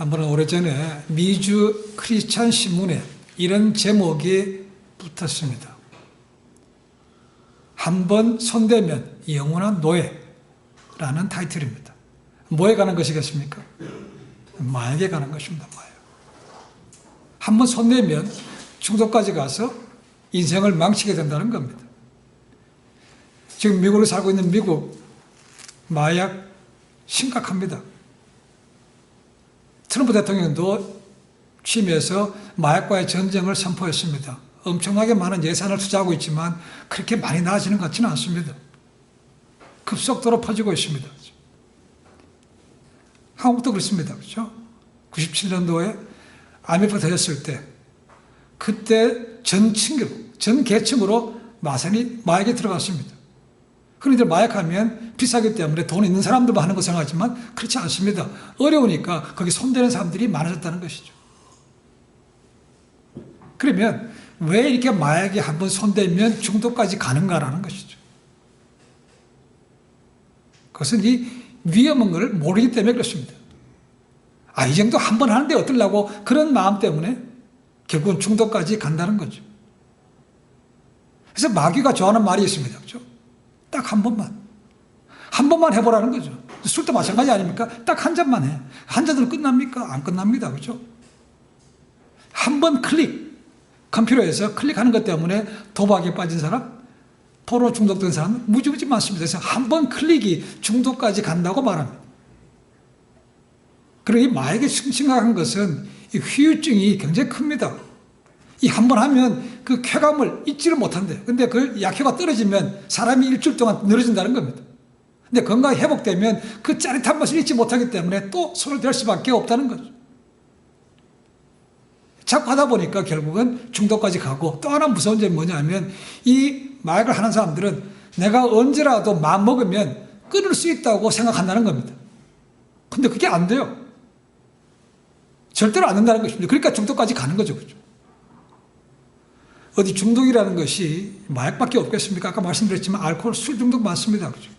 한번 오래전에 미주 크리스찬 신문에 이런 제목이 붙었습니다. 한 번 손대면 영원한 노예라는 타이틀입니다. 뭐에 관한 것이겠습니까? 마약에 관한 것입니다. 마약. 한 번 손대면 중독까지 가서 인생을 망치게 된다는 겁니다. 지금 미국에 살고 있는 미국 마약 심각합니다. 트럼프 대통령도 취임해서 마약과의 전쟁을 선포했습니다. 엄청나게 많은 예산을 투자하고 있지만 그렇게 많이 나아지는 것 같지는 않습니다. 급속도로 퍼지고 있습니다. 한국도 그렇습니다. 그렇죠? 97년도에 IMF 터졌을 때 그때 전 계층으로 마약에 들어갔습니다. 흔히들 마약하면 비싸기 때문에 돈 있는 사람들만 하는 거 생각하지만 그렇지 않습니다. 어려우니까 거기 손대는 사람들이 많아졌다는 것이죠. 그러면 왜 이렇게 마약에 한번 손대면 중독까지 가는가라는 것이죠. 그것은 이 위험한 걸 모르기 때문에 그렇습니다. 이 정도 한 번 하는데 어쩌려고 그런 마음 때문에 결국은 중독까지 간다는 거죠. 그래서 마귀가 좋아하는 말이 있습니다. 그렇죠? 딱 한 번만. 한 번만 해보라는 거죠. 술도 마찬가지 아닙니까? 딱 한 잔만 해. 한 잔으로 끝납니까? 안 끝납니다. 그렇죠? 한 번 컴퓨터에서 클릭하는 것 때문에 도박에 빠진 사람, 포로 중독된 사람 무지무지 많습니다. 그래서 한 번 클릭이 중독까지 간다고 말합니다. 그리고 이 마약이 심각한 것은 이 후유증이 굉장히 큽니다. 이 한 번 하면 그 쾌감을 잊지를 못한대. 근데 그 약효가 떨어지면 사람이 일주일 동안 늘어진다는 겁니다. 근데 건강이 회복되면 그 짜릿한 맛을 잊지 못하기 때문에 또 손을 댈 수밖에 없다는 거죠. 자꾸 하다 보니까 결국은 중독까지 가고, 또 하나 무서운 점이 뭐냐면 이 마약을 하는 사람들은 내가 언제라도 마음 먹으면 끊을 수 있다고 생각한다는 겁니다. 근데 그게 안 돼요. 절대로 안 된다는 것입니다. 그러니까 중독까지 가는 거죠. 그렇죠? 어디 중독이라는 것이 마약밖에 없겠습니까? 아까 말씀드렸지만 알코올, 술 중독 많습니다. 그렇죠?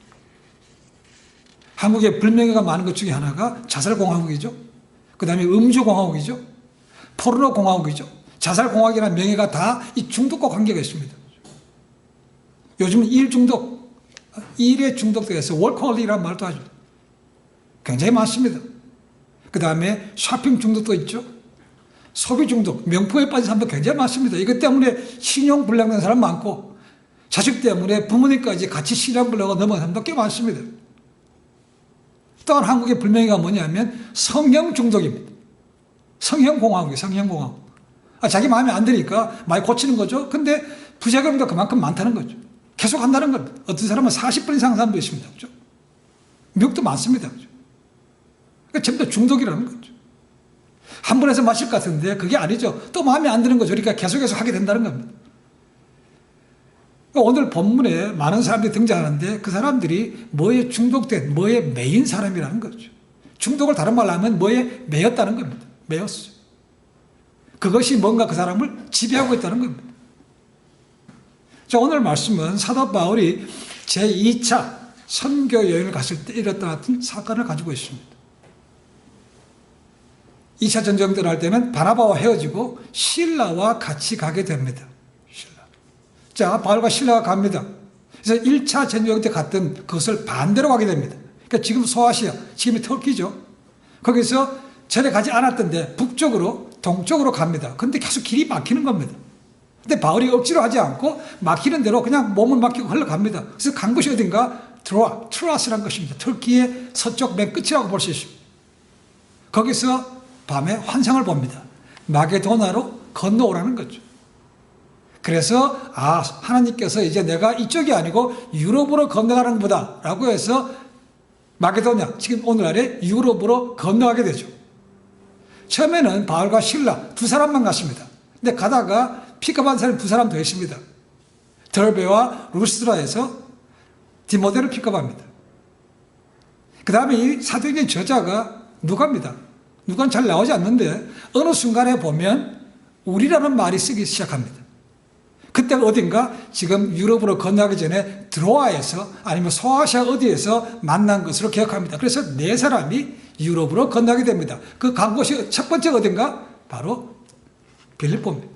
한국에 불명예가 많은 것 중에 하나가 자살공화국이죠. 그 다음에 음주공화국이죠. 포르노공화국이죠. 자살공화국이라는 명예가 다 이 중독과 관계가 있습니다. 요즘은 일에 중독돼서 월코홀릭이라는 말도 하죠. 굉장히 많습니다. 그 다음에 쇼핑 중독도 있죠. 소비 중독, 명품에 빠진 사람도 굉장히 많습니다. 이것 때문에 신용 불량된 사람 많고, 자식 때문에 부모님까지 같이 신용 불량으로 넘어간 사람도 꽤 많습니다. 또한 한국의 불명예가 뭐냐면 성형 중독입니다. 성형공화국이에요. 성형공화국. 자기 마음에 안 드니까 많이 고치는 거죠. 근데 부작용도 그만큼 많다는 거죠. 계속 한다는 겁니다. 어떤 사람은 40번 이상 한 사람도 있습니다. 그렇죠? 미국도 많습니다. 그렇죠? 그러니까 전부 다 중독이라는 거죠. 한 번 해서 마실 것 같은데 그게 아니죠. 또 마음에 안 드는 거죠. 그러니까 계속해서 하게 된다는 겁니다. 그러니까 오늘 본문에 많은 사람들이 등장하는데 그 사람들이 뭐에 중독된, 뭐에 매인 사람이라는 거죠. 중독을 다른 말로 하면 뭐에 매였다는 겁니다. 매였어요. 그것이 뭔가 그 사람을 지배하고 있다는 겁니다. 자, 오늘 말씀은 사도 바울이 제2차 선교 여행을 갔을 때 일었던 같은 사건을 가지고 있습니다. 2차 전쟁 들어갈 때는 바나바와 헤어지고 실라와 같이 가게 됩니다. 자, 바울과 실라가 갑니다. 그래서 1차 전쟁 때 갔던 그것을 반대로 가게 됩니다. 그러니까 지금 소아시아, 지금이 터키죠. 거기서 전에 가지 않았던데 북쪽으로, 동쪽으로 갑니다. 그런데 계속 길이 막히는 겁니다. 근데 바울이 억지로 하지 않고 막히는 대로 그냥 몸을 맡기고 흘러갑니다. 그래서 간 곳이 어딘가 트로아스라는 것입니다. 터키의 서쪽 맨 끝이라고 볼 수 있습니다. 거기서 밤에 환상을 봅니다. 마게도나로 건너오라는 거죠. 그래서 하나님께서 이제 내가 이쪽이 아니고 유럽으로 건너가는 보다 라고 해서 마게도냐, 지금 오늘날의 유럽으로 건너가게 되죠. 처음에는 바울과 실라 두 사람만 갔습니다. 근데 가다가 픽업한 사람이 두 사람 더 있습니다. 더베와 루스드라에서 디모데를 픽업합니다. 그 다음에 이 사도행전 저자가 누가입니다. 누가는 잘 나오지 않는데 어느 순간에 보면 우리라는 말이 쓰기 시작합니다. 그때 어딘가 지금 유럽으로 건너가기 전에 드로아에서 아니면 소아시아 어디에서 만난 것으로 기억합니다. 그래서 네 사람이 유럽으로 건너게 됩니다. 그 간 곳이 첫 번째 어딘가? 바로 빌립보입니다.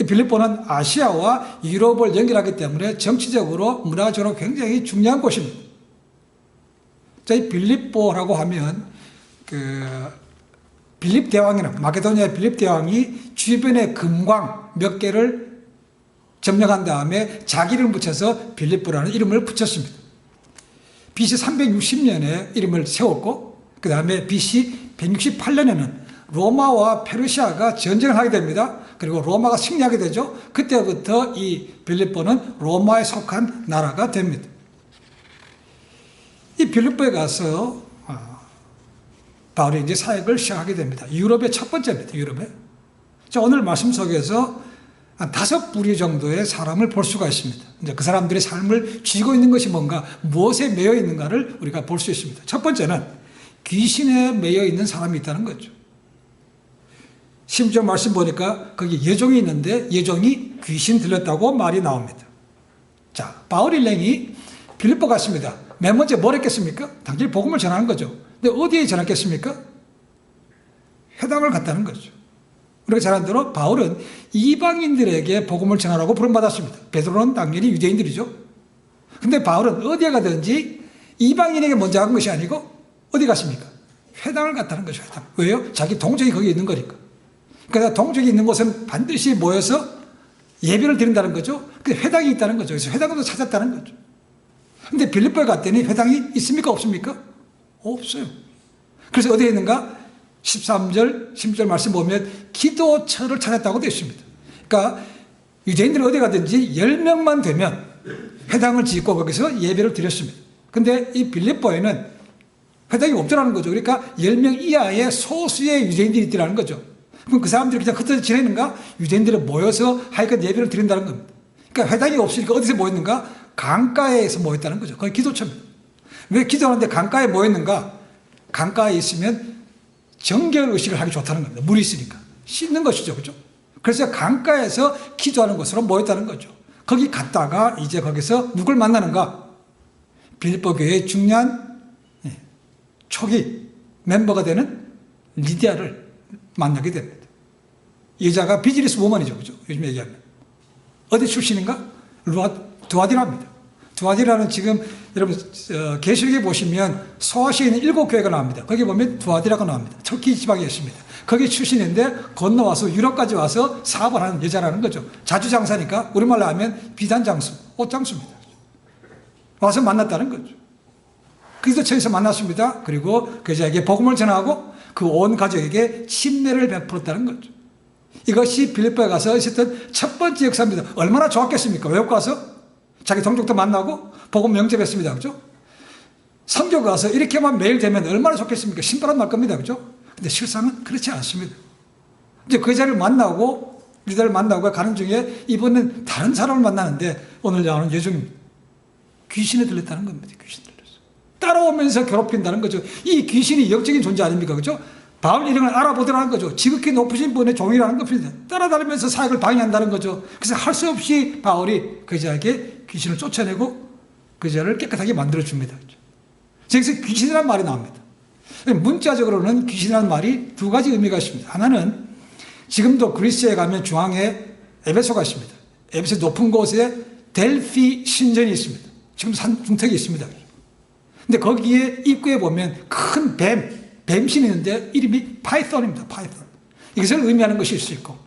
이 빌립보는 아시아와 유럽을 연결하기 때문에 정치적으로 문화적으로 굉장히 중요한 곳입니다. 자, 이 빌립보라고 하면 빌립 대왕이나 마게도니아 빌립 대왕이 주변에 금광 몇 개를 점령한 다음에 자기 이름을 붙여서 빌립보라는 이름을 붙였습니다. BC 360년에 이름을 세웠고 그 다음에 BC 168년에는 로마와 페르시아가 전쟁을 하게 됩니다. 그리고 로마가 승리하게 되죠. 그때부터 이 빌립보는 로마에 속한 나라가 됩니다. 이 빌립보에 가서 바울이 이제 사역을 시작하게 됩니다. 유럽의 첫 번째입니다. 유럽에. 자, 오늘 말씀 속에서 한 5부류 정도의 사람을 볼 수가 있습니다. 이제 그 사람들의 삶을 쥐고 있는 것이 뭔가, 무엇에 매여 있는가를 우리가 볼 수 있습니다. 첫 번째는 귀신에 매여 있는 사람이 있다는 거죠. 10절 말씀 보니까 거기 예종이 있는데 예종이 귀신 들렸다고 말이 나옵니다. 자, 바울 일행이 빌립보 갔습니다. 맨 먼저 뭘 했겠습니까? 당연히 복음을 전하는 거죠. 근데 어디에 전했겠습니까? 회당을 갔다는 거죠. 우리가 잘 아는 대로 바울은 이방인들에게 복음을 전하라고 부름받았습니다. 베드로는 당연히 유대인들이죠. 근데 바울은 어디에 가든지 이방인에게 먼저 한 것이 아니고 어디 갔습니까? 회당을 갔다는 거죠. 회당. 왜요? 자기 동족이 거기 있는 거니까. 그러니까 동족이 있는 곳은 반드시 모여서 예배를 드린다는 거죠. 그 회당이 있다는 거죠. 그래서 회당을 찾았다는 거죠. 근데 빌립보에 갔더니 회당이 있습니까? 없습니까? 없어요. 그래서 어디에 있는가? 13절, 10절 말씀 보면 기도처를 찾았다고 되어 있습니다. 그러니까 유대인들이 어디 가든지 10명만 되면 회당을 짓고 거기서 예배를 드렸습니다. 근데 이 빌립보에는 회당이 없더라는 거죠. 그러니까 10명 이하의 소수의 유대인들이 있더라는 거죠. 그럼 그 사람들이 그냥 흩어져 지내는가? 유대인들이 모여서 하여간 예배를 드린다는 겁니다. 그러니까 회당이 없으니까 어디서 모였는가? 강가에서 모였다는 거죠. 거기 기도처입니다. 왜 기도하는데 강가에 모였는가? 강가에 있으면 정결 의식을 하기 좋다는 겁니다. 물이 있으니까. 씻는 것이죠. 그죠? 그래서 강가에서 기도하는 곳으로 모였다는 거죠. 거기 갔다가 이제 거기서 누굴 만나는가? 빌립보 교회의 중요한 초기 멤버가 되는 리디아를 만나게 됩니다. 여자가 비즈니스 우먼이죠. 그죠? 요즘 얘기하면. 어디 출신인가? 두아디라입니다. 두아디라는 지금 여러분 계시록에 보시면 소아시아에 있는 7교회가 나옵니다. 거기 보면 두아디라가 나옵니다. 터키 지방에 있습니다. 거기 출신인데 건너와서 유럽까지 와서 사업을 하는 여자라는 거죠. 자주장사니까 우리말로 하면 비단장수, 옷장수입니다. 와서 만났다는 거죠. 그리스도처에서 만났습니다. 그리고 그 여자에게 복음을 전하고 그 온 가족에게 침례를 베풀었다는 거죠. 이것이 빌립보에 가서 있었던 첫 번째 역사입니다. 얼마나 좋았겠습니까? 외국 가서 자기 동족도 만나고 복음 영접했습니다. 그죠? 선교 가서 이렇게만 매일 되면 얼마나 좋겠습니까? 신바람 날 겁니다. 그죠? 근데 실상은 그렇지 않습니다. 이제 그 자리를 만나고 리더를 만나고 가는 중에 이번엔 다른 사람을 만나는데 오늘 나오는 예종입니다. 귀신에 들렸다는 겁니다. 귀신에 들렸어. 따라오면서 괴롭힌다는 거죠. 이 귀신이 영적인 존재 아닙니까? 그죠? 바울 이름을 알아보더라는 거죠. 지극히 높으신 분의 종이라는 겁니다. 따라다니면서 사역을 방해한다는 거죠. 그래서 할 수 없이 바울이 그 여자에게 귀신을 쫓아내고 그 여자를 깨끗하게 만들어줍니다. 여기서 귀신이라는 말이 나옵니다. 문자적으로는 귀신이라는 말이 두 가지 의미가 있습니다. 하나는 지금도 그리스에 가면 중앙에 에베소가 있습니다. 에베소 높은 곳에 델피 신전이 있습니다. 지금 산 중턱이 있습니다. 근데 거기에 입구에 보면 큰 뱀신이 있는데 이름이 파이썬입니다. 파이썬. 이것을 의미하는 것일 수 있고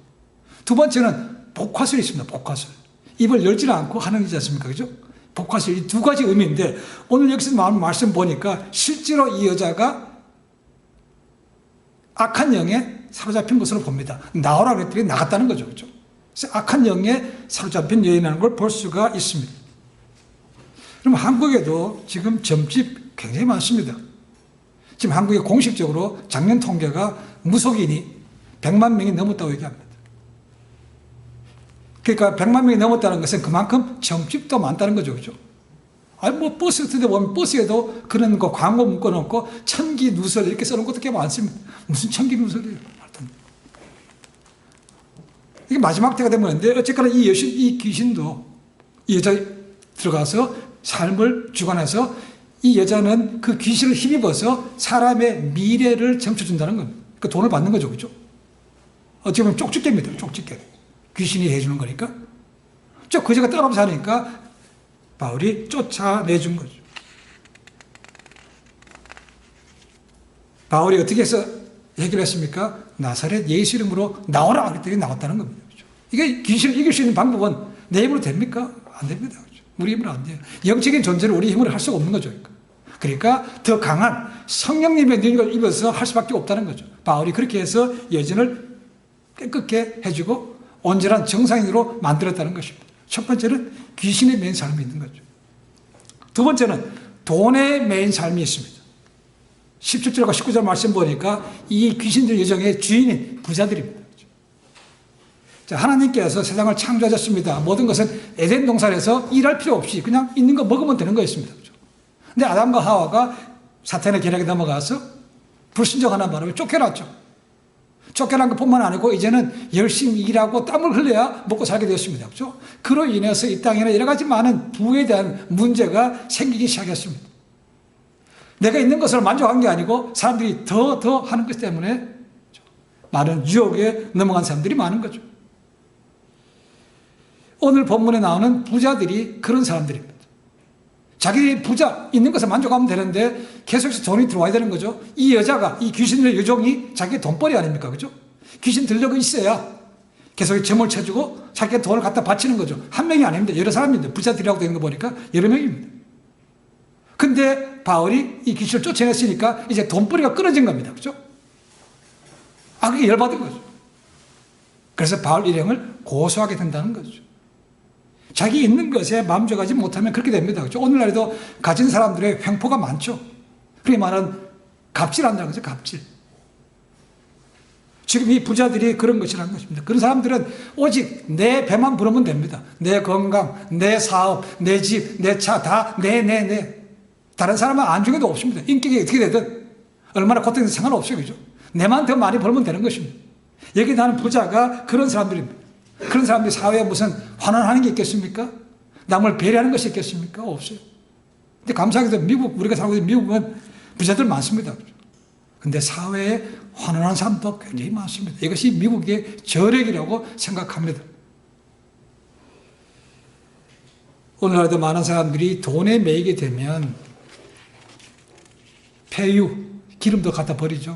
두 번째는 복화술이 있습니다. 복화술. 입을 열지는 않고 하는 거지 않습니까? 그죠? 복화술. 이 두 가지 의미인데 오늘 여기서 나오는 말씀 보니까 실제로 이 여자가 악한 영에 사로잡힌 것으로 봅니다. 나오라 그랬더니 나갔다는 거죠. 그죠? 그래서 악한 영에 사로잡힌 여인이라는 걸 볼 수가 있습니다. 그럼 한국에도 지금 점집 굉장히 많습니다. 지금 한국에 공식적으로 작년 통계가 무속인이 100만 명이 넘었다고 얘기합니다. 그러니까 100만 명이 넘었다는 것은 그만큼 점집도 많다는 거죠. 그죠? 아니, 뭐, 버스 같은 데 보면 버스에도 그런 거 광고 묶어 놓고 천기 누설 이렇게 써놓은 것도 꽤 많습니다. 무슨 천기 누설이에요? 이게 마지막 때가 되면 되는데, 어쨌거나 이 귀신도 이 여자 들어가서 삶을 주관해서 이 여자는 그 귀신을 힘입어서 사람의 미래를 점쳐준다는 겁니다. 그 돈을 받는 거죠. 그죠? 어떻게 보면 쪽집게입니다. 쪽집게. 귀신이 해주는 거니까. 그 여자가 떠나면서 하니까 바울이 쫓아내준 거죠. 바울이 어떻게 해서 해결했습니까? 나사렛 예수 이름으로 나오라 그랬더니 나왔다는 겁니다. 그렇죠? 이게 귀신을 이길 수 있는 방법은 내 힘으로 됩니까? 안 됩니다. 그렇죠? 우리 힘으로 안 돼요. 영적인 존재를 우리 힘으로 할 수가 없는 거죠. 그러니까 더 강한 성령님의 능력을 입어서 할 수밖에 없다는 거죠. 바울이 그렇게 해서 여전을 깨끗게 해주고 온전한 정상인으로 만들었다는 것입니다. 첫 번째는 귀신에 매인 삶이 있는 거죠. 두 번째는 돈에 매인 삶이 있습니다. 17절과 19절 말씀 보니까 이 귀신들 여정의 주인인 부자들입니다. 자, 하나님께서 세상을 창조하셨습니다. 모든 것은 에덴 동산에서 일할 필요 없이 그냥 있는 거 먹으면 되는 거였습니다. 근데 아담과 하와가 사탄의 계략에 넘어가서 불순종하는 바람에 쫓겨났죠. 쫓겨난 것뿐만 아니고 이제는 열심히 일하고 땀을 흘려야 먹고 살게 되었습니다. 그렇죠? 그로 인해서 이 땅에는 여러 가지 많은 부에 대한 문제가 생기기 시작했습니다. 내가 있는 것을 만족한 게 아니고 사람들이 더 하는 것 때문에 많은 유혹에 넘어간 사람들이 많은 거죠. 오늘 본문에 나오는 부자들이 그런 사람들입니다. 자기 부자 있는 것을 만족하면 되는데 계속해서 돈이 들어와야 되는 거죠. 이 여자가 이 귀신의 여종이 자기 돈벌이 아닙니까? 그죠? 귀신 들려고 있어야 계속 점을 쳐주고 자기가 돈을 갖다 바치는 거죠. 한 명이 아닙니다. 여러 사람인데 부자들이라고 되는 거 보니까 여러 명입니다. 근데 바울이 이 귀신을 쫓아냈으니까 이제 돈벌이가 끊어진 겁니다. 그죠? 그게 열받은 거죠. 그래서 바울 일행을 고소하게 된다는 거죠. 자기 있는 것에 만족하지 못하면 그렇게 됩니다. 그렇죠? 오늘날에도 가진 사람들의 횡포가 많죠. 그게 말하는 갑질한다는 거죠. 갑질. 지금 이 부자들이 그런 것이라는 것입니다. 그런 사람들은 오직 내 배만 부르면 됩니다. 내 건강, 내 사업, 내 집, 내 차 다 내. 다른 사람은 안중에도 없습니다. 인격이 어떻게 되든 얼마나 고통해도 상관없어요. 그죠? 내만 더 많이 벌면 되는 것입니다. 여기 나는 부자가 그런 사람들입니다. 그런 사람들이 사회에 무슨 환원하는 게 있겠습니까? 남을 배려하는 것이 있겠습니까? 없어요. 근데 감사하게도 우리가 살고 있는 미국은 부자들 많습니다. 근데 사회에 환원하는 사람도 굉장히 많습니다. 이것이 미국의 저력이라고 생각합니다. 오늘날도 많은 사람들이 돈에 매이게 되면 폐유, 기름도 갖다 버리죠.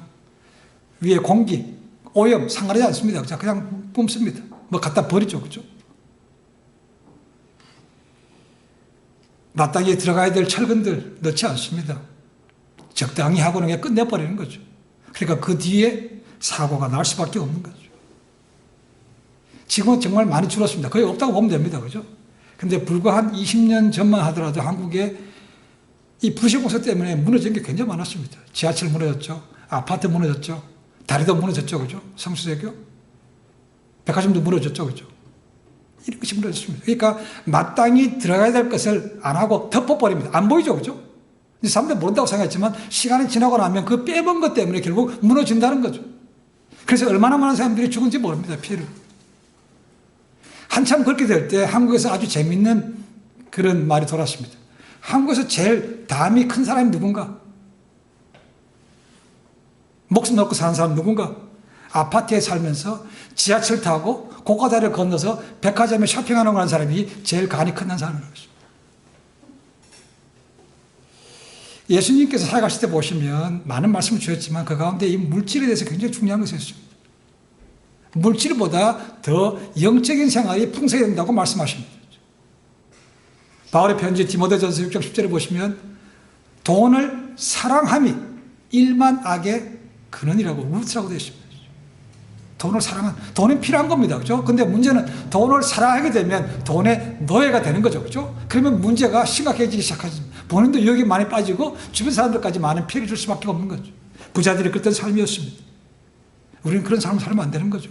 위에 공기, 오염 상관하지 않습니다. 그냥 뿜습니다. 뭐 갖다 버리죠. 그죠? 마땅히 들어가야 될 철근들 넣지 않습니다. 적당히 하고는 그냥 끝내버리는 거죠. 그러니까 그 뒤에 사고가 날 수밖에 없는 거죠. 지금은 정말 많이 줄었습니다. 거의 없다고 보면 됩니다. 그죠? 근데 불과 한 20년 전만 하더라도 한국에 이 부실공사 때문에 무너진 게 굉장히 많았습니다. 지하철 무너졌죠. 아파트 무너졌죠. 다리도 무너졌죠. 그죠? 성수대교. 백화점도 무너졌죠. 그죠? 이런 것이 무너졌습니다. 그러니까 마땅히 들어가야 될 것을 안 하고 덮어버립니다. 안 보이죠. 그죠? 사람들 모른다고 생각했지만 시간이 지나고 나면 그 빼본 것 때문에 결국 무너진다는 거죠. 그래서 얼마나 많은 사람들이 죽은지 모릅니다. 피해를. 한참 그렇게 될 때 한국에서 아주 재밌는 그런 말이 돌았습니다. 한국에서 제일 담이 큰 사람이 누군가? 목숨 놓고 사는 사람 누군가? 아파트에 살면서 지하철 타고 고가다리를 건너서 백화점에 쇼핑하는 그런 사람이 제일 간이 큰 사람인 것입니다. 예수님께서 살아가실 때 보시면 많은 말씀을 주셨지만 그 가운데 이 물질에 대해서 굉장히 중요한 것이 있습니다. 물질보다 더 영적인 생활이 풍성해야 된다고 말씀하십니다. 바울의 편지 디모데전서 6장 10절에 보시면 돈을 사랑함이 일만 악의 근원이라고 루트라고 되어 있습니다. 돈을 사랑한, 돈이 필요한 겁니다. 그죠? 근데 문제는 돈을 사랑하게 되면 돈의 노예가 되는 거죠. 그죠? 그러면 문제가 심각해지기 시작하죠. 본인도 유혹이 많이 빠지고 주변 사람들까지 많은 피해를 줄 수밖에 없는 거죠. 부자들이 그랬던 삶이었습니다. 우리는 그런 삶을 살면 안 되는 거죠.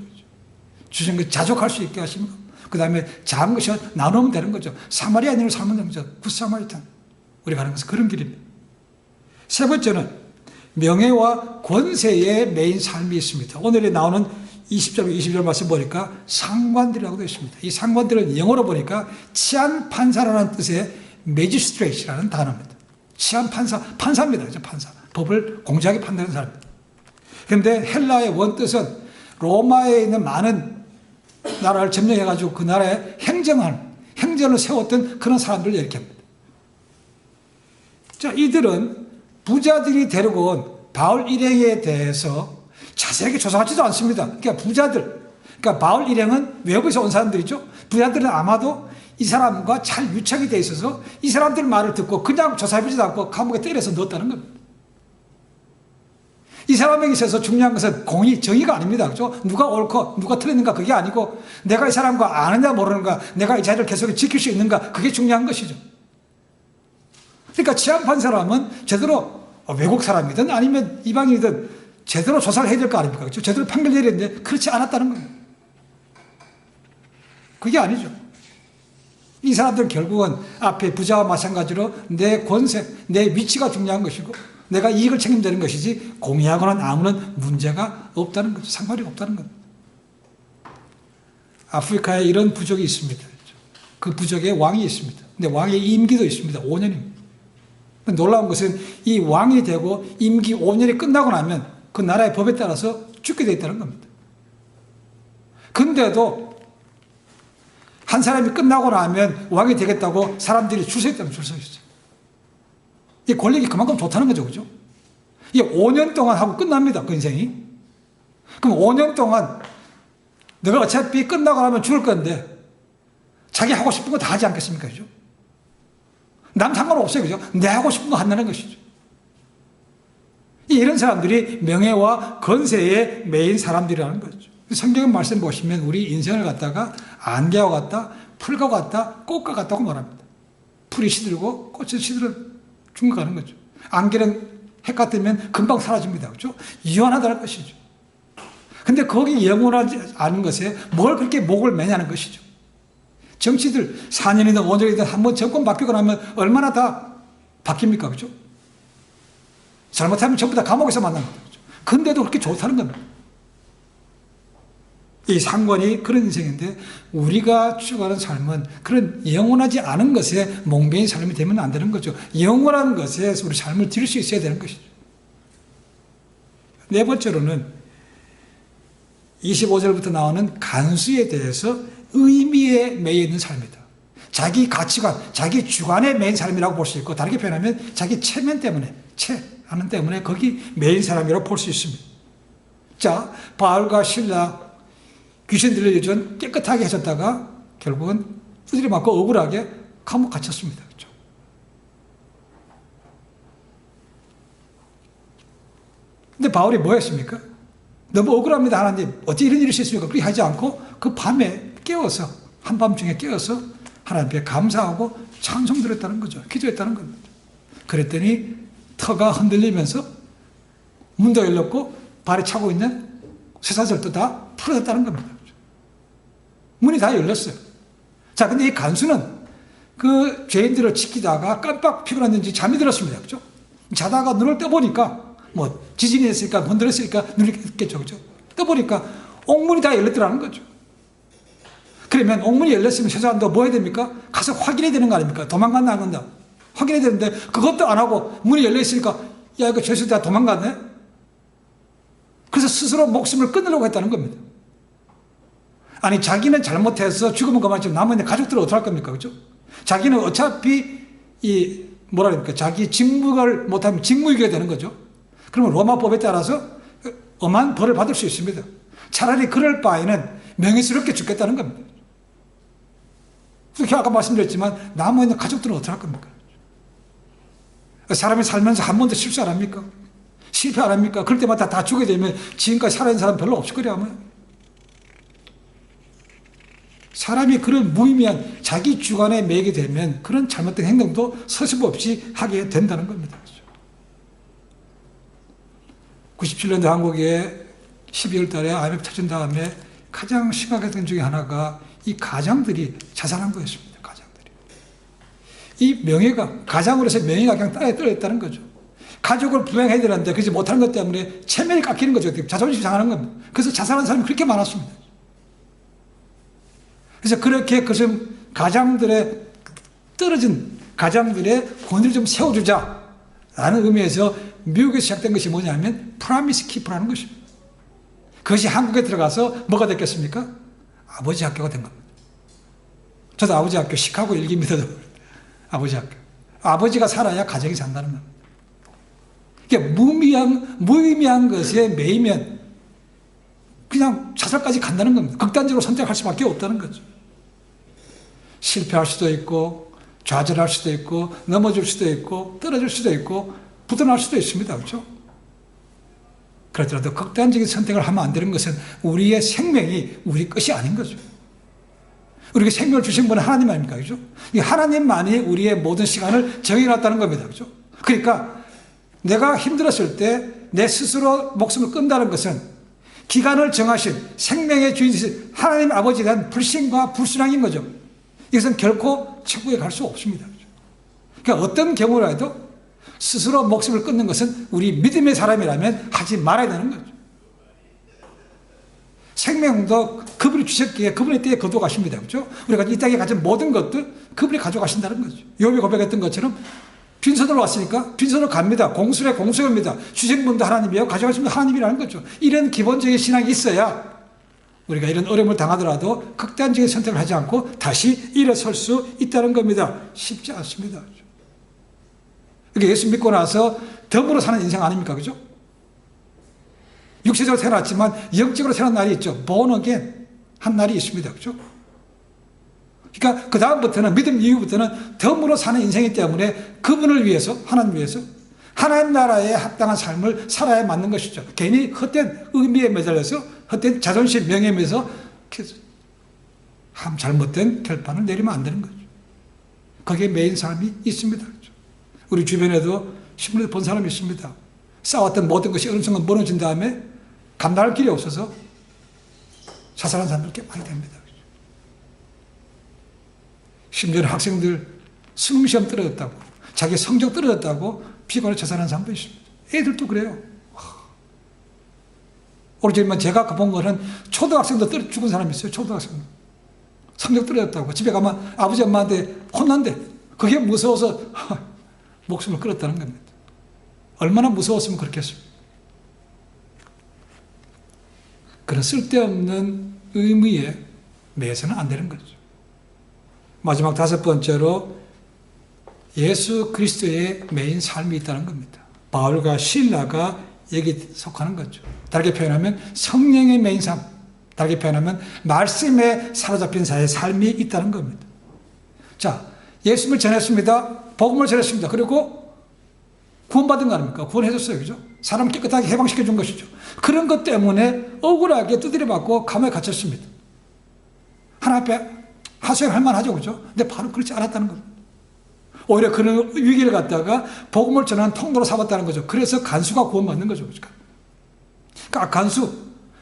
주신 것 자족할 수 있게 하시면 그 다음에 작은 것이 나누면 되는 거죠. 사마리아인으로 살면 되는 거죠. 굿사마리탄. 우리가 가는 것은 그런 길입니다. 세 번째는 명예와 권세에 매인 삶이 있습니다. 오늘에 나오는 20절, 21절 말씀 보니까 상관들이라고 되어 있습니다. 이 상관들은 영어로 보니까 치안 판사라는 뜻의 매지스트레이트라는 단어입니다. 치안 판사입니다. 판사. 법을 공정하게 판단하는 사람입니다. 그런데 헬라의 원뜻은 로마에 있는 많은 나라를 점령해가지고 그 나라에 행정을 세웠던 그런 사람들을 일으킵니다. 자, 이들은 부자들이 데리고 온 바울 일행에 대해서 자세하게 조사하지도 않습니다. 그러니까 부자들, 그러니까 바울 일행은 외부에서 온 사람들이죠. 부자들은 아마도 이 사람과 잘 유착이 돼 있어서 이 사람들 말을 듣고 그냥 조사해보지도 않고 감옥에 때려서 넣었다는 겁니다. 이 사람에게 있어서 중요한 것은 정의가 아닙니다. 그렇죠? 누가 옳고 누가 틀렸는가 그게 아니고 내가 이 사람과 아느냐 모르는가, 내가 이 자리를 계속 지킬 수 있는가, 그게 중요한 것이죠. 그러니까 치안판 사람은 제대로 외국 사람이든 아니면 이방인이든 제대로 조사를 해야 될 거 아닙니까? 그렇죠? 제대로 판결 내려야 되는데 그렇지 않았다는 겁니다. 그게 아니죠. 이 사람들은 결국은 앞에 부자와 마찬가지로 내 권세, 내 위치가 중요한 것이고 내가 이익을 책임지는 것이지 공의하거나 아무런 문제가 없다는 거죠. 상관이 없다는 겁니다. 아프리카에 이런 부족이 있습니다. 그 부족에 왕이 있습니다. 근데 왕의 임기도 있습니다. 5년입니다. 놀라운 것은 이 왕이 되고 임기 5년이 끝나고 나면 그 나라의 법에 따라서 죽게 되어 있다는 겁니다. 근데도 한 사람이 끝나고 나면 왕이 되겠다고 사람들이 줄 서 있다면 줄 서 있어요. 이 권력이 그만큼 좋다는 거죠. 그죠? 이게 5년 동안 하고 끝납니다. 그 인생이. 그럼 5년 동안 내가 어차피 끝나고 나면 죽을 건데 자기 하고 싶은 거 다 하지 않겠습니까? 그죠? 남 상관없어요. 그죠? 내 하고 싶은 거 한다는 것이죠. 이런 사람들이 명예와 건세에 매인 사람들이라는 거죠. 성경 말씀 보시면 우리 인생을 갖다가 안개와 같다, 풀과 같다, 꽃과 같다고 말합니다. 풀이 시들고 꽃이 시들어 죽어가는 거죠. 안개는 해가 뜨면 금방 사라집니다. 그렇죠? 유한하다는 것이죠. 근데 거기 영원하지 않은 것에 뭘 그렇게 목을 매냐는 것이죠. 정치들 4년이든 5년이든 한번 정권 바뀌고 나면 얼마나 다 바뀝니까? 그렇죠? 잘못하면 전부 다 감옥에서 만납니다. 그렇죠? 근데도 그렇게 좋다는 겁니다. 이 상관이 그런 인생인데 우리가 추구하는 삶은 그런 영원하지 않은 것에 몽매인 삶이 되면 안 되는 거죠. 영원한 것에 우리 삶을 드릴 수 있어야 되는 것이죠. 네 번째로는 25절부터 나오는 간수에 대해서 의미에 매여 있는 삶이다. 자기 가치관, 자기 주관에 매인 삶이라고 볼 수 있고 다르게 표현하면 자기 체면 때문에, 체하는 때문에 거기 매인 사람이라고 볼 수 있습니다. 자, 바울과 실라 귀신 들려주전 깨끗하게 하셨다가 결국은 두드려 맞고 억울하게 감옥 갇혔습니다. 그렇죠? 근데 바울이 뭐 했습니까? 너무 억울합니다, 하나님. 어떻게 이런 일이 있었습니까? 그렇게 하지 않고 그 밤에 깨어서, 한밤중에 깨어서 하나님께 감사하고 찬송 드렸다는 거죠. 기도했다는 겁니다. 그랬더니 터가 흔들리면서 문도 열렸고 발에 차고 있는 쇠사슬도 다 풀어졌다는 겁니다. 문이 다 열렸어요. 자, 근데 이 간수는 그 죄인들을 지키다가 깜빡 피곤했는지 잠이 들었습니다. 그죠? 자다가 눈을 떠보니까, 지진이 했으니까, 건드렸으니까 눈이 깼겠죠. 그죠? 떠보니까 옥문이 다 열렸더라는 거죠. 그러면 옥문이 열렸으면 최소한도 뭐 해야 됩니까? 가서 확인해야 되는 거 아닙니까? 도망갔나 안 간다. 확인해야 되는데 그것도 안 하고 문이 열려있으니까, 야, 이거 죄수 다 도망갔네? 그래서 스스로 목숨을 끊으려고 했다는 겁니다. 아니, 자기는 잘못해서 죽으면 그만이지 남은 가족들은 어떡할 겁니까? 그죠? 자기는 어차피 자기 직무를 못하면 직무유기가 되는 거죠. 그러면 로마법에 따라서 엄한 벌을 받을 수 있습니다. 차라리 그럴 바에는 명예스럽게 죽겠다는 겁니다. 그렇게 아까 말씀드렸지만 남은 가족들은 어떡할 겁니까? 사람이 살면서 한 번도 실수 안 합니까? 실패 안 합니까? 그럴 때마다 다 죽게 되면 지금까지 살아있는 사람 별로 없을 거래 아마. 사람이 그런 무의미한 자기 주관에 매게 되면 그런 잘못된 행동도 서슴없이 하게 된다는 겁니다. 97년도 한국에 12월 달에 IMF 터진 다음에 가장 심각했던 중에 하나가 이 가장들이 자살한 거였습니다. 가장들이. 이 명예가, 가장으로서 명예가 그냥 땅에 떨어졌다는 거죠. 가족을 부양해야 되는데 그렇지 못하는 것 때문에 체면이 깎이는 거죠. 자존심이 상하는 겁니다. 그래서 자살한 사람이 그렇게 많았습니다. 그래서 그렇게 그것은 떨어진 가장들의 권위를 좀 세워주자 라는 의미에서 미국에서 시작된 것이 뭐냐면 프라미스 키퍼라는 것입니다. 그것이 한국에 들어가서 뭐가 됐겠습니까? 아버지 학교가 된 겁니다. 저도 아버지 학교 시카고 일기입니다. 아버지 학교. 아버지가 살아야 가정이 산다는 겁니다. 그러니까 무의미한 것에 매이면 그냥 자살까지 간다는 겁니다. 극단적으로 선택할 수밖에 없다는 거죠. 실패할 수도 있고 좌절할 수도 있고 넘어질 수도 있고 떨어질 수도 있고 부도날 수도 있습니다. 그렇죠? 그렇더라도 극단적인 선택을 하면 안 되는 것은 우리의 생명이 우리 것이 아닌 거죠. 우리에게 생명을 주신 분은 하나님 아닙니까? 그죠? 이 하나님만이 우리의 모든 시간을 정해놨다는 겁니다. 그죠? 그러니까 내가 힘들었을 때 내 스스로 목숨을 끈다는 것은 기간을 정하신 생명의 주인이신 하나님 아버지에 대한 불신과 불순항인 거죠. 이것은 결코 천국에 갈 수 없습니다. 그러니까 어떤 경우라도 스스로 목숨을 끊는 것은 우리 믿음의 사람이라면 하지 말아야 되는 거죠. 생명도 그분이 주셨기에 그분의 때에 거둬가십니다. 그렇죠? 우리가 이 땅에 가진 모든 것들 그분이 가져가신다는 거죠. 욥이 고백했던 것처럼 빈손으로 왔으니까 빈손으로 갑니다. 공술에 공수입니다. 주신 분도 하나님이요 가져가신 분도 하나님이라는 거죠. 이런 기본적인 신앙이 있어야 우리가 이런 어려움을 당하더라도 극단적인 선택을 하지 않고 다시 일어설 수 있다는 겁니다. 쉽지 않습니다. 그러니까 예수 믿고 나서 덤으로 사는 인생 아닙니까? 그죠? 육체적으로 태어났지만 영적으로 태어난 날이 있죠. born again 한 날이 있습니다. 그죠? 그러니까 그 다음부터는 믿음 이후부터는 덤으로 사는 인생이기 때문에 그분을 위해서 하나님 위해서 하나님 나라에 합당한 삶을 살아야 맞는 것이죠. 괜히 헛된 의미에 매달려서 헛된 자존심 명예에 매서 잘못된 결판을 내리면 안 되는 거죠. 거기에 매인 사람이 있습니다. 그렇죠? 우리 주변에도 신문에서 본 사람이 있습니다. 쌓았던 모든 것이 어느 순간 무너진 다음에 감당할 길이 없어서 자살한 사람들 꽤 많이 됩니다. 심지어 학생들 수능시험 떨어졌다고 자기 성적 떨어졌다고 피곤해 자살한 사람도 있습니다. 애들도 그래요. 오래전에 제가 본 거는 초등학생도 죽은 사람이 있어요. 초등학생 성적 떨어졌다고 집에 가면 아버지 엄마한테 혼난대. 그게 무서워서 목숨을 끊었다는 겁니다. 얼마나 무서웠으면 그렇겠습니까? 그런 쓸데없는 의미에 매여서는 안 되는 거죠. 마지막 다섯 번째로 예수 그리스도의 매인 삶이 있다는 겁니다. 바울과 실라가 여기 속하는 거죠. 다르게 표현하면 성령의 매인 삶, 다르게 표현하면 말씀에 사로잡힌 자의 삶이 있다는 겁니다. 자, 예수님을 전했습니다. 복음을 전했습니다. 그리고 구원받은 거 아닙니까? 구원해줬어요. 그죠? 사람 깨끗하게 해방시켜준 것이죠. 그런 것 때문에 억울하게 두드려 맞고 감옥에 갇혔습니다. 하나님 앞에 하소연할 만하죠. 그죠? 근데 바로 그렇지 않았다는 겁니다. 오히려 그런 위기를 갖다가 복음을 전하는 통로로 삼았다는 거죠. 그래서 간수가 구원받는 거죠. 그러니까 간수,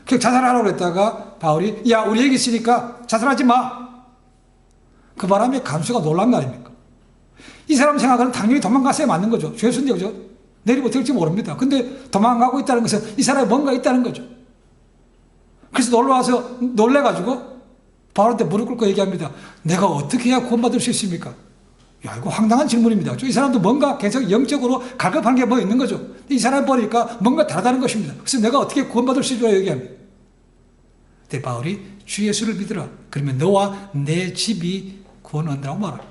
그냥 자살하라고 그랬다가 바울이 야 우리 얘기 있으니까 자살하지 마. 그 바람에 간수가 놀란 거 아닙니까? 이 사람 생각은 당연히 도망갔어야 맞는 거죠. 죄수인데 그죠? 내일 어떻게 될지 모릅니다. 근데 도망가고 있다는 것은 이 사람이 뭔가 있다는 거죠. 그래서 놀러와서 놀래가지고 바울한테 무릎 꿇고 얘기합니다. 내가 어떻게 해야 구원받을 수 있습니까? 야, 이거 황당한 질문입니다. 이 사람도 뭔가 계속 영적으로 갈급한 게 뭐 있는 거죠. 이 사람 보니까 뭔가 다르다는 것입니다. 그래서 내가 어떻게 구원받을 수 있을까 얘기합니다. 근데 바울이 주 예수를 믿으라. 그러면 너와 내 집이 구원 얻는다고 말합니다.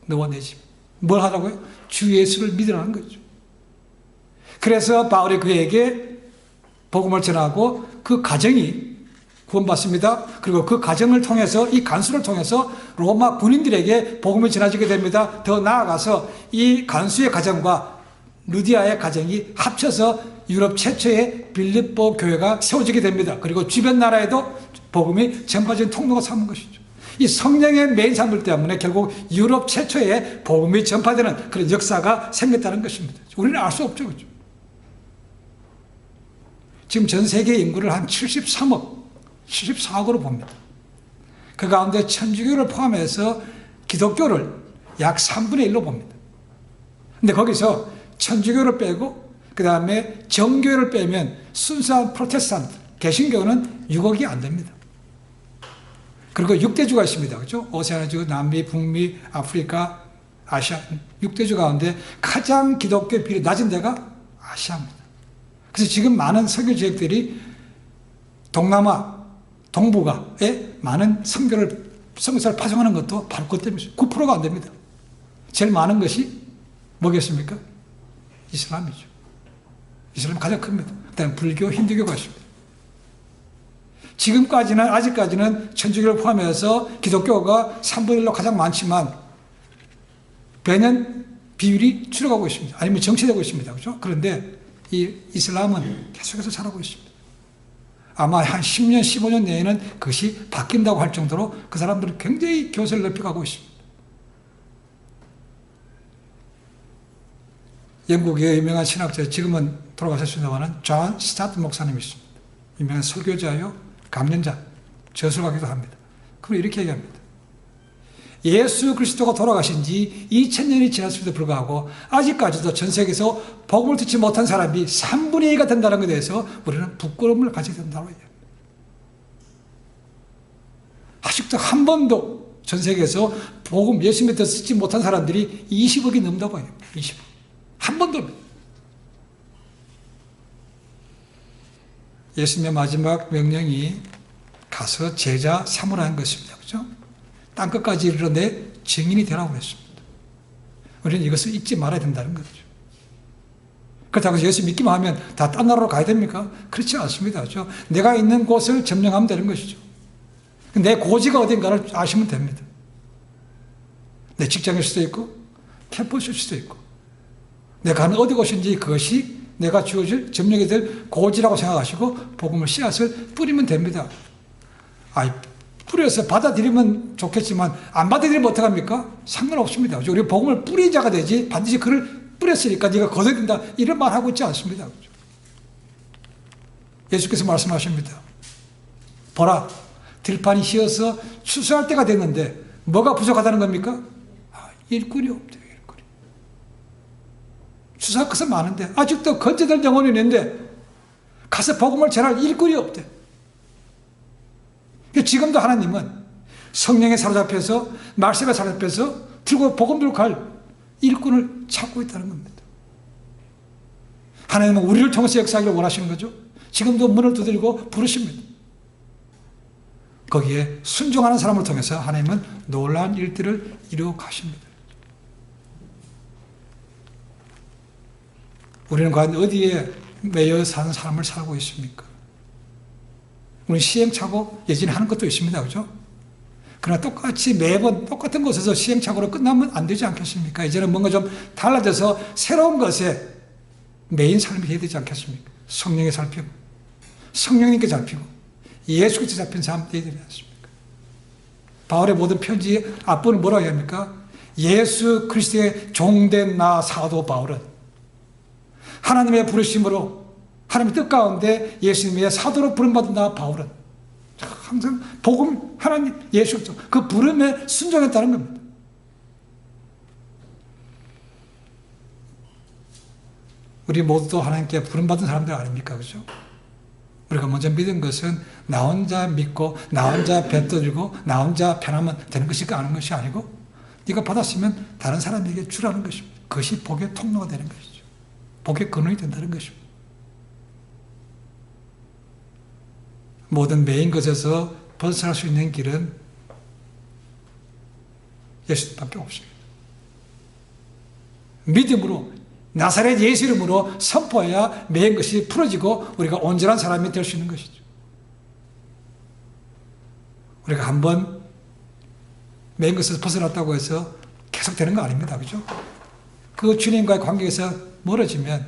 너와 내 집. 뭘 하라고요? 주 예수를 믿으라는 거죠. 그래서 바울이 그에게 복음을 전하고 그 가정이 구원받습니다. 그리고 그 가정을 통해서 이 간수를 통해서 로마 군인들에게 복음이 전해지게 됩니다. 더 나아가서 이 간수의 가정과 루디아의 가정이 합쳐서 유럽 최초의 빌립보 교회가 세워지게 됩니다. 그리고 주변 나라에도 복음이 전파적인 통로가 삼은 것이죠. 이 성령의 매인 삶들 때문에 결국 유럽 최초의 복음이 전파되는 그런 역사가 생겼다는 것입니다. 우리는 알 수 없죠. 그렇죠? 지금 전 세계 인구를 한 74억으로 봅니다. 그 가운데 천주교를 포함해서 기독교를 약 3분의 1로 봅니다. 근데 거기서 천주교를 빼고 그 다음에 정교회를 빼면 순수한 프로테스탄트, 개신교는 6억이 안 됩니다. 그리고 6대주가 있습니다. 그렇죠? 오세아나주, 남미, 북미, 아프리카, 아시아 6대주 가운데 가장 기독교 비율이 낮은 데가 아시아입니다. 그래서 지금 많은 설교 지역들이 동남아, 동북아에 많은 선교사를 파송하는 것도 바로 그것 때문이죠. 9%가 안 됩니다. 제일 많은 것이 뭐겠습니까? 이슬람이죠. 이슬람이 가장 큽니다. 그 다음에 불교, 힌두교가 있습니다. 아직까지는 천주교를 포함해서 기독교가 3분의 1로 가장 많지만 매년 비율이 줄어가고 있습니다. 아니면 정체되고 있습니다. 그죠? 그런데 이 이슬람은 계속해서 자라고 있습니다. 아마 한 10년, 15년 내에는 그것이 바뀐다고 할 정도로 그 사람들은 굉장히 교세를 넓혀가고 있습니다. 영국의 유명한 신학자, 지금은 돌아가셨습니다만 존 스타트 목사님이 있습니다. 유명한 설교자요, 강연자, 저술가기도 합니다. 그럼 이렇게 얘기합니다. 예수 그리스도가 돌아가신 지 2000년이 지났음에도 불구하고 아직까지도 전 세계에서 복음을 듣지 못한 사람이 3분의 2가 된다는 것에 대해서 우리는 부끄러움을 가지게 된다고 얘기합니다. 아직도 한 번도 전 세계에서 복음 예수 믿어 듣지 못한 사람들이 20억이 넘는다고 얘기합니다. 20억. 한 번도. 예수님의 마지막 명령이 가서 제자 삼으라는 것입니다. 그렇죠? 땅끝까지 이르러 내 증인이 되라고 했습니다. 우리는 이것을 잊지 말아야 된다는 거죠. 그렇다고 예수 믿기만 하면 다 딴 나라로 가야 됩니까? 그렇지 않습니다. 그렇죠? 내가 있는 곳을 점령하면 되는 것이죠. 내 고지가 어딘가를 아시면 됩니다. 내 직장일 수도 있고 캠퍼스일 수도 있고 내가 가는 어디 곳인지 그것이 내가 주어질 점령이 될 고지라고 생각하시고 복음을 씨앗을 뿌리면 됩니다. 뿌려서 받아들이면 좋겠지만 안 받아들이면 어떡합니까? 상관없습니다. 우리 복음을 뿌린 자가 되지 반드시 그를 뿌렸으니까 네가 거둬야 된다 이런 말 하고 있지 않습니다. 예수께서 말씀하십니다. 보라, 들판이 휘어서 추수할 때가 됐는데 뭐가 부족하다는 겁니까? 일꾼이 없대요. 일꾼이. 추수할 것은 많은데 아직도 건져들 영혼이 있는데 가서 복음을 전할 일꾼이 없대. 지금도 하나님은 성령에 사로잡혀서 말씀에 사로잡혀서 들고 복음 들고 갈 일꾼을 찾고 있다는 겁니다. 하나님은 우리를 통해서 역사하기를 원하시는 거죠. 지금도 문을 두드리고 부르십니다. 거기에 순종하는 사람을 통해서 하나님은 놀라운 일들을 이루어 가십니다. 우리는 과연 어디에 매여 사는 삶을 살고 있습니까? 우리 시행착오 예전에 하는 것도 있습니다. 그죠? 그러나 똑같이 매번 똑같은 곳에서 시행착오로 끝나면 안 되지 않겠습니까? 이제는 뭔가 좀 달라져서 새로운 것에 메인 삶이 되어야 되지 않겠습니까? 성령에 살피고 성령님께 잡히고 예수께서 잡힌 삶 되어야 되지 않습니까? 바울의 모든 편지 앞부분은 뭐라고 합니까? 예수 그리스도의 종된 나 사도 바울은 하나님의 부르심으로 하나님의 뜻 가운데 예수님의 사도로 부름받은 나 바울은 항상 복음 하나님 예수 그 부름에 순종했다는 겁니다. 우리 모두도 하나님께 부름받은 사람들 아닙니까? 그죠? 우리가 먼저 믿은 것은 나 혼자 믿고 나 혼자 뱉어들고 나 혼자 편하면 되는 것이 아는 것이 아니고 네가 받았으면 다른 사람에게 주라는 것입니다. 그것이 복의 통로가 되는 것이죠. 복의 근원이 된다는 것입니다. 모든 메인 것에서 벗어날 수 있는 길은 예수님밖에 없습니다. 믿음으로 나사렛 예수 이름으로 선포해야 메인 것이 풀어지고 우리가 온전한 사람이 될 수 있는 것이죠. 우리가 한번 메인 것에서 벗어났다고 해서 계속 되는 거 아닙니다. 그죠? 그 주님과의 관계에서 멀어지면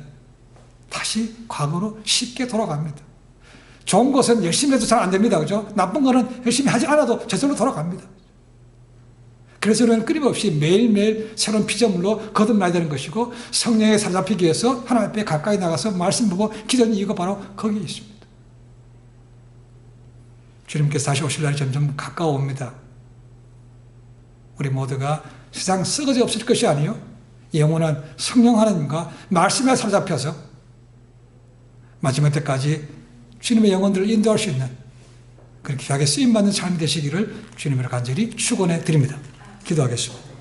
다시 과거로 쉽게 돌아갑니다. 좋은 것은 열심히 해도 잘 안 됩니다. 그죠? 나쁜 거는 열심히 하지 않아도 저절로 돌아갑니다. 그래서 우리는 끊임없이 매일매일 새로운 피조물로 거듭나야 되는 것이고 성령에 사로잡히기 위해서 하나님 앞에 가까이 나가서 말씀 보고 기도하는 이유가 바로 거기에 있습니다. 주님께서 다시 오실 날이 점점 가까워옵니다. 우리 모두가 세상 썩어져 없을 것이 아니요 영원한 성령 하나님과 말씀에 사로잡혀서 마지막 때까지 주님의 영혼들을 인도할 수 있는 그렇게 귀하게 쓰임받는 삶이 되시기를 주님으로 간절히 축원해 드립니다. 기도하겠습니다.